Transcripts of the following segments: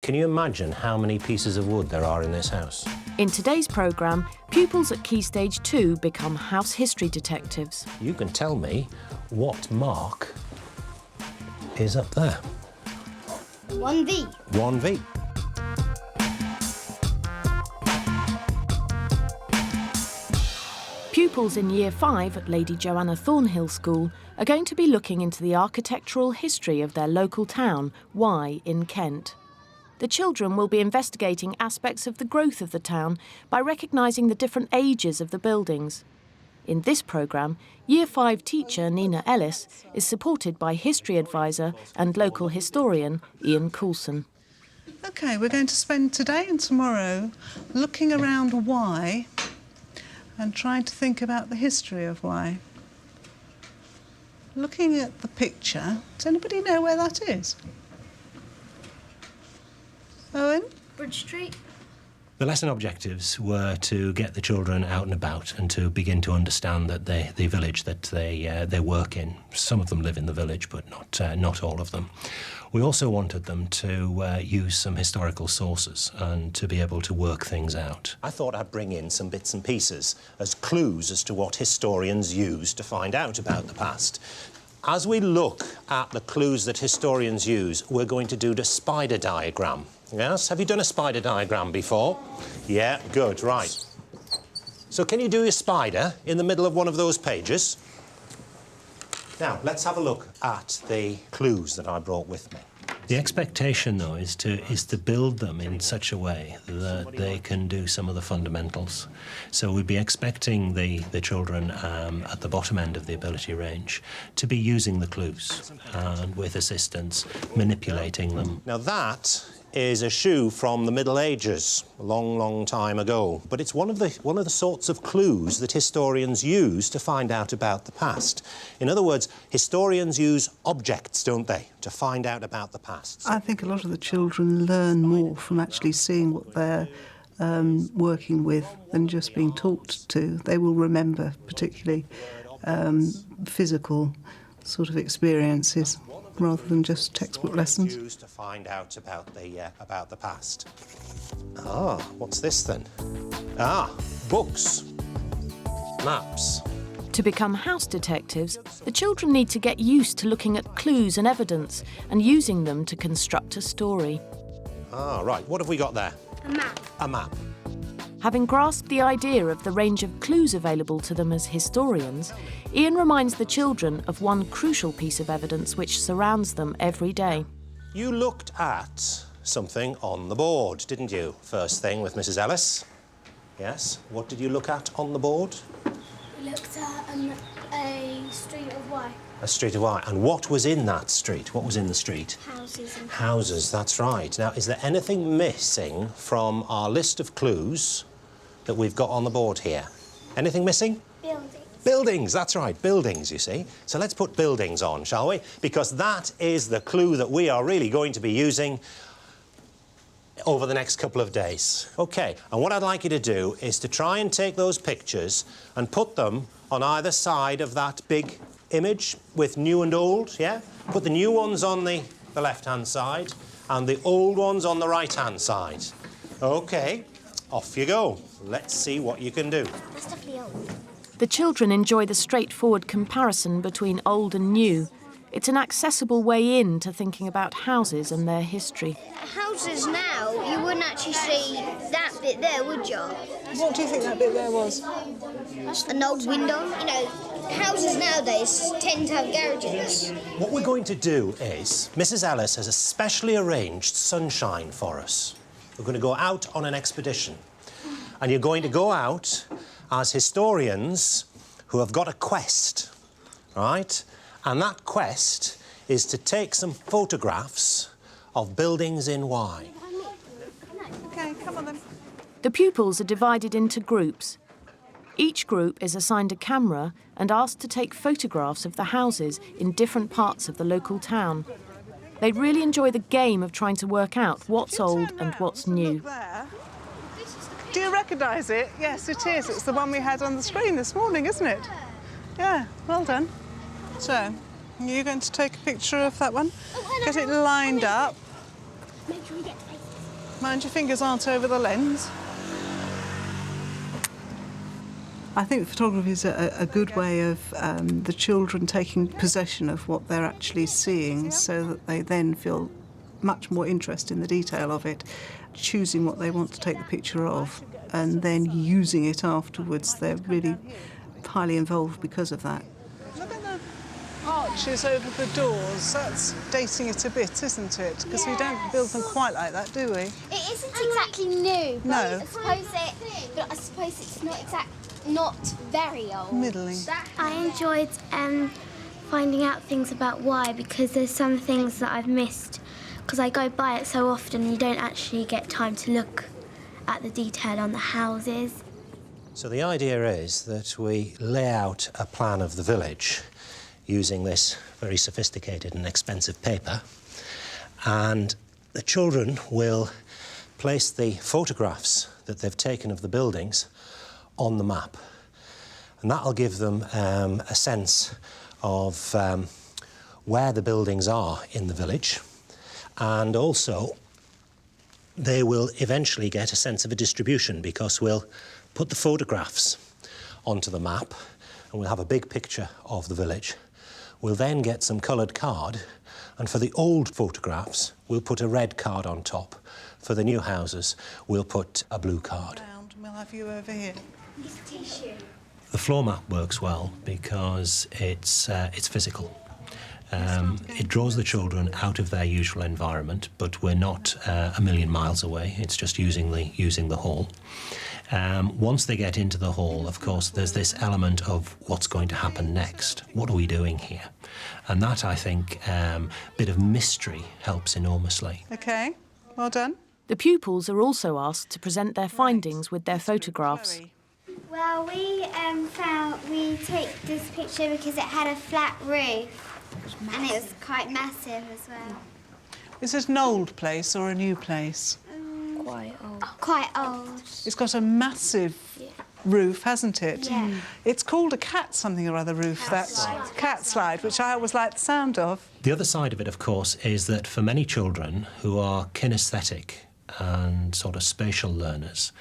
Can you imagine how many pieces of wood there are in this house? In today's programme, pupils at Key Stage 2 become house history detectives. You can tell me what mark is up there. 1V. 1V. Pupils in Year 5 at Lady Joanna Thornhill School are going to be looking into the architectural history of their local town, Wye, in Kent. The children will be investigating aspects of the growth of the town by recognising the different ages of the buildings. In this programme, Year 5 teacher Nina Ellis is supported by history advisor and local historian Ian Coulson. OK, we're going to spend today and tomorrow looking around Wye and trying to think about the history of Wye. Looking at the picture, does anybody know where that is? Owen? Bridge Street. The lesson objectives were to get the children out and about and to begin to understand that the village that they work in. Some of them live in the village, but not all of them. We also wanted them to use some historical sources and to be able to work things out. I thought I'd bring in some bits and pieces as clues as to what historians use to find out about the past. As we look at the clues that historians use, we're going to do the spider diagram. Yes? Have you done a spider diagram before? Yeah, good, right. So can you do your spider in the middle of one of those pages? Now, let's have a look at the clues that I brought with me. The expectation, though, is to build them in such a way that they can do some of the fundamentals. So we'd be expecting the children at the bottom end of the ability range to be using the clues and, with assistance, manipulating them. Now, that is a shoe from the Middle Ages, a long, long time ago. But it's one of the sorts of clues that historians use to find out about the past. In other words, historians use objects, don't they, to find out about the past. I think a lot of the children learn more from actually seeing what they're working with than just being taught to. They will remember particularly physical sort of experiences rather than just textbook lessons. Used to find out about the past. Ah, what's this then? Ah, books, maps. To become house detectives, the children need to get used to looking at clues and evidence and using them to construct a story. Ah, right. What have we got there? A map. A map. Having grasped the idea of the range of clues available to them as historians, Ian reminds the children of one crucial piece of evidence which surrounds them every day. You looked at something on the board, didn't you? First thing with Mrs. Ellis. Yes. What did you look at on the board? We looked at a street of Wye. A street of Wye. And what was in that street? What was in the street? Houses. And Houses, that's right. Now, is there anything missing from our list of clues that we've got on the board here? Anything missing? buildings. Buildings, that's right, buildings, you see. So let's put buildings on, shall we? Because that is the clue that we are really going to be using over the next couple of days. OK, and what I'd like you to do is to try and take those pictures and put them on either side of that big image with new and old, yeah? Put the new ones on the left-hand side and the old ones on the right-hand side. OK, off you go. Let's see what you can do. That's definitely old. The children enjoy the straightforward comparison between old and new. It's an accessible way in to thinking about houses and their history. Houses now, you wouldn't actually see that bit there, would you? What do you think that bit there was? An old window. You know, houses nowadays tend to have garages. What we're going to do is, Mrs. Ellis has especially arranged sunshine for us. We're going to go out on an expedition. And you're going to go out as historians who have got a quest, right? And that quest is to take some photographs of buildings in Wye. OK, come on then. The pupils are divided into groups. Each group is assigned a camera and asked to take photographs of the houses in different parts of the local town. They really enjoy the game of trying to work out what's old and what's new. Do you recognise it? Yes, it is. It's the one we had on the screen this morning, isn't it? Yeah, well done. So, you're going to take a picture of that one? Get it lined up. Make sure we get faces. Mind your fingers aren't over the lens. I think photography is a good way of the children taking possession of what they're actually seeing, so that they then feel much more interest in the detail of it, choosing what they want to take the picture of, and then using it afterwards. They're really highly involved because of that. Look at the arches over the doors. That's dating it a bit, isn't it? Because we don't build them quite like that, do we? It isn't exactly new. No. I suppose it's not very old. Middling. I enjoyed finding out things about why, because there's some things that I've missed because I go by it so often you don't actually get time to look at the detail on the houses. So the idea is that we lay out a plan of the village using this very sophisticated and expensive paper, and the children will place the photographs that they've taken of the buildings on the map, and that'll give them a sense of where the buildings are in the village, and also they will eventually get a sense of a distribution, because we'll put the photographs onto the map and we'll have a big picture of the village. We'll then get some coloured card, and for the old photographs we'll put a red card on top. For the new houses we'll put a blue card. We'll have you over here. The floor map works well because it's physical. It draws the children out of their usual environment, but we're not a million miles away. It's just using the hall. Once they get into the hall, of course, there's this element of what's going to happen next. What are we doing here? And that, I think, bit of mystery helps enormously. OK, well done. The pupils are also asked to present their findings with their photographs. Well, we take this picture because it had a flat roof and it was quite massive as well. Is it an old place or a new place? Quite old. Quite old. It's got a massive roof, hasn't it? Yeah. It's called a cat something or other roof. Cat slide, which I always like the sound of. The other side of it, of course, is that for many children who are kinesthetic and sort of spatial learners,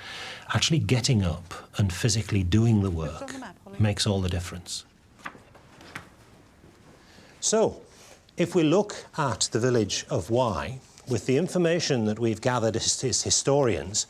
actually getting up and physically doing the work makes all the difference. So, if we look at the village of Wye, with the information that we've gathered as historians,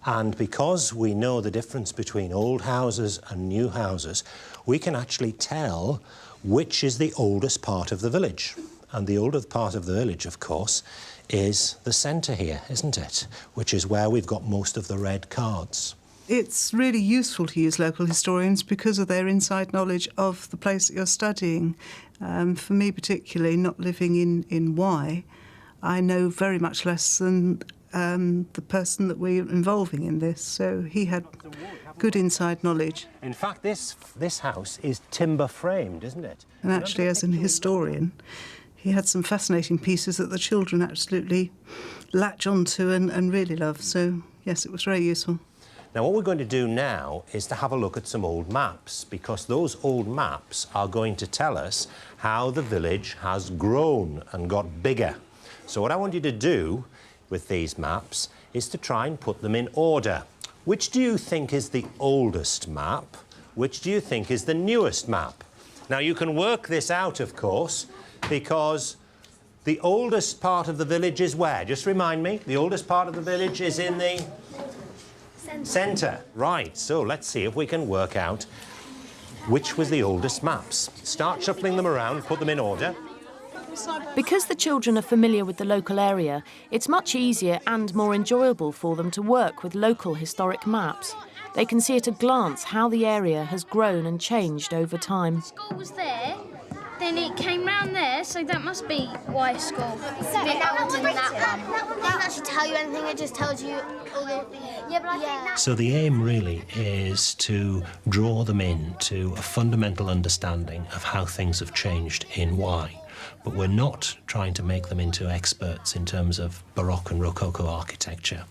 and because we know the difference between old houses and new houses, we can actually tell which is the oldest part of the village. And the oldest part of the village, of course, is the centre here, isn't it? Which is where we've got most of the red cards. It's really useful to use local historians because of their inside knowledge of the place that you're studying. For me particularly, not living in Wye, I know very much less than the person that we're involving in this, so he had good inside knowledge. In fact, this house is timber framed, isn't it? And actually, as an historian, he had some fascinating pieces that the children absolutely latch onto and really love, so yes, it was very useful. Now, what we're going to do now is to have a look at some old maps, because those old maps are going to tell us how the village has grown and got bigger. So what I want you to do with these maps is to try and put them in order. Which do you think is the oldest map? Which do you think is the newest map? Now, you can work this out, of course, because the oldest part of the village is where? Just remind me. The oldest part of the village is in the centre. Right, so let's see if we can work out which was the oldest maps. Start shuffling them around, put them in order. Because the children are familiar with the local area, it's much easier and more enjoyable for them to work with local historic maps. They can see at a glance how the area has grown and changed over time. School was there, then it came round there, so that must be Wye School. It's a bit older than that one. It doesn't actually tell you anything, it just tells you all the... Yeah, but I think that's... So the aim really is to draw them into a fundamental understanding of how things have changed in Wye. But we're not trying to make them into experts in terms of Baroque and Rococo architecture.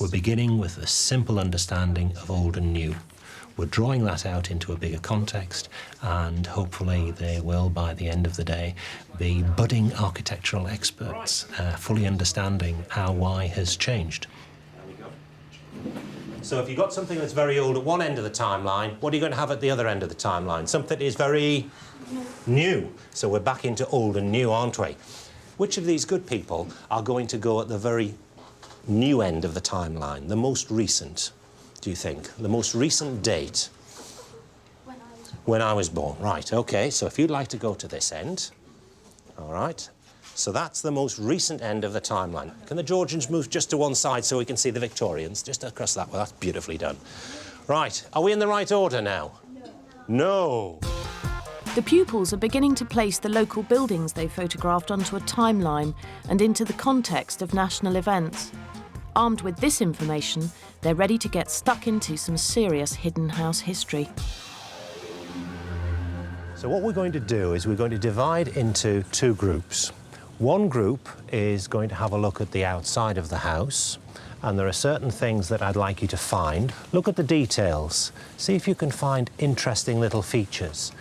We're beginning with a simple understanding of old and new. We're drawing that out into a bigger context, and hopefully they will, by the end of the day, be budding architectural experts, fully understanding how Wye has changed. So if you've got something that's very old at one end of the timeline, what are you going to have at the other end of the timeline? Something that is very new. So we're back into old and new, aren't we? Which of these good people are going to go at the very new end of the timeline, the most recent, do you think? The most recent date? When I was born. Right, OK, so if you'd like to go to this end, all right, so that's the most recent end of the timeline. Can the Georgians move just to one side so we can see the Victorians? Just across that way, that's beautifully done. Right, are we in the right order now? No. The pupils are beginning to place the local buildings they photographed onto a timeline and into the context of national events. Armed with this information, they're ready to get stuck into some serious hidden house history. So what we're going to do is we're going to divide into two groups. One group is going to have a look at the outside of the house, and there are certain things that I'd like you to find. Look at the details. See if you can find interesting little features.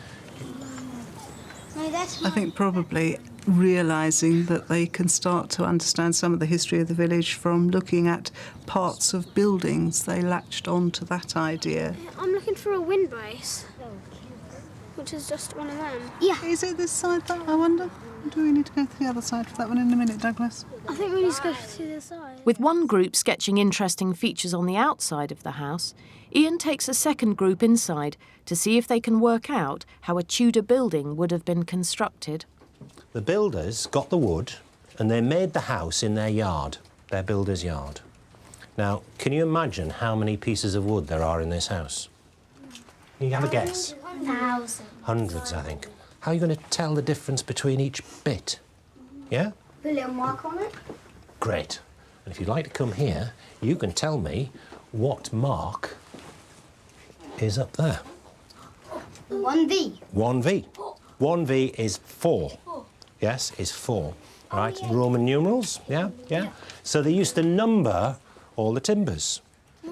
No, that's I think probably realising that they can start to understand some of the history of the village from looking at parts of buildings. They latched on to that idea. I'm looking for a windbrace, which is just one of them. Yeah. Is it this side, that, I wonder? Do we need to go to the other side for that one in a minute, Douglas? I think we need to go to the side. With one group sketching interesting features on the outside of the house, Ian takes a second group inside to see if they can work out how a Tudor building would have been constructed. The builders got the wood and they made the house in their yard, their builder's yard. Now, can you imagine how many pieces of wood there are in this house? Can you have a guess? 1,000. Hundreds, I think. How are you going to tell the difference between each bit? Yeah? Put a little mark on it. Great. And if you'd like to come here, you can tell me what mark is up there. 1V. 1V. 1V is 4. Yes, is 4. All right, Roman numerals, yeah, yeah. So they used to number all the timbers.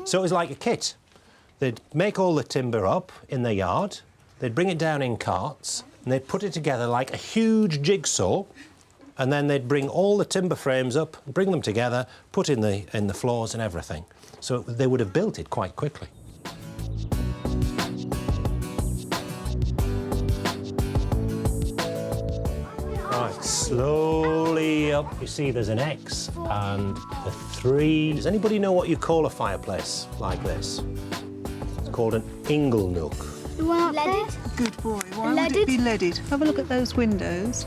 So it was like a kit. They'd make all the timber up in their yard, they'd bring it down in carts, and they'd put it together like a huge jigsaw, and then they'd bring all the timber frames up, bring them together, put in the floors and everything. So they would have built it quite quickly. Right, slowly up. You see there's an X and a 3. Does anybody know what you call a fireplace like this? It's called an inglenook. The one up there? Good boy. Why would it be leaded? Have a look at those windows.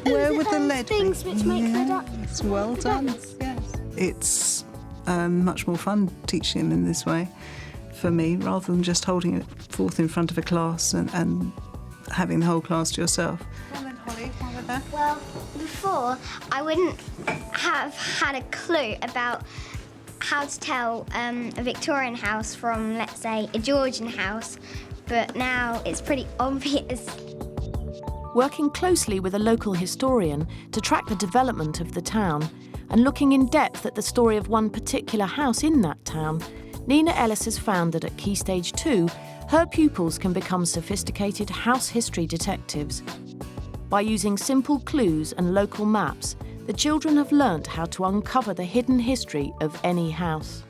Where would the lead be? Things which make Yes, well done. Yes. It's much more fun teaching them in this way for me, rather than just holding it forth in front of a class and having the whole class to yourself. Well then, Holly, while we're there. Well, before, I wouldn't have had a clue about how to tell a Victorian house from, let's say, a Georgian house, but now it's pretty obvious. Working closely with a local historian to track the development of the town and looking in depth at the story of one particular house in that town, Nina Ellis has found that at Key Stage 2, her pupils can become sophisticated house history detectives. By using simple clues and local maps, the children have learnt how to uncover the hidden history of any house.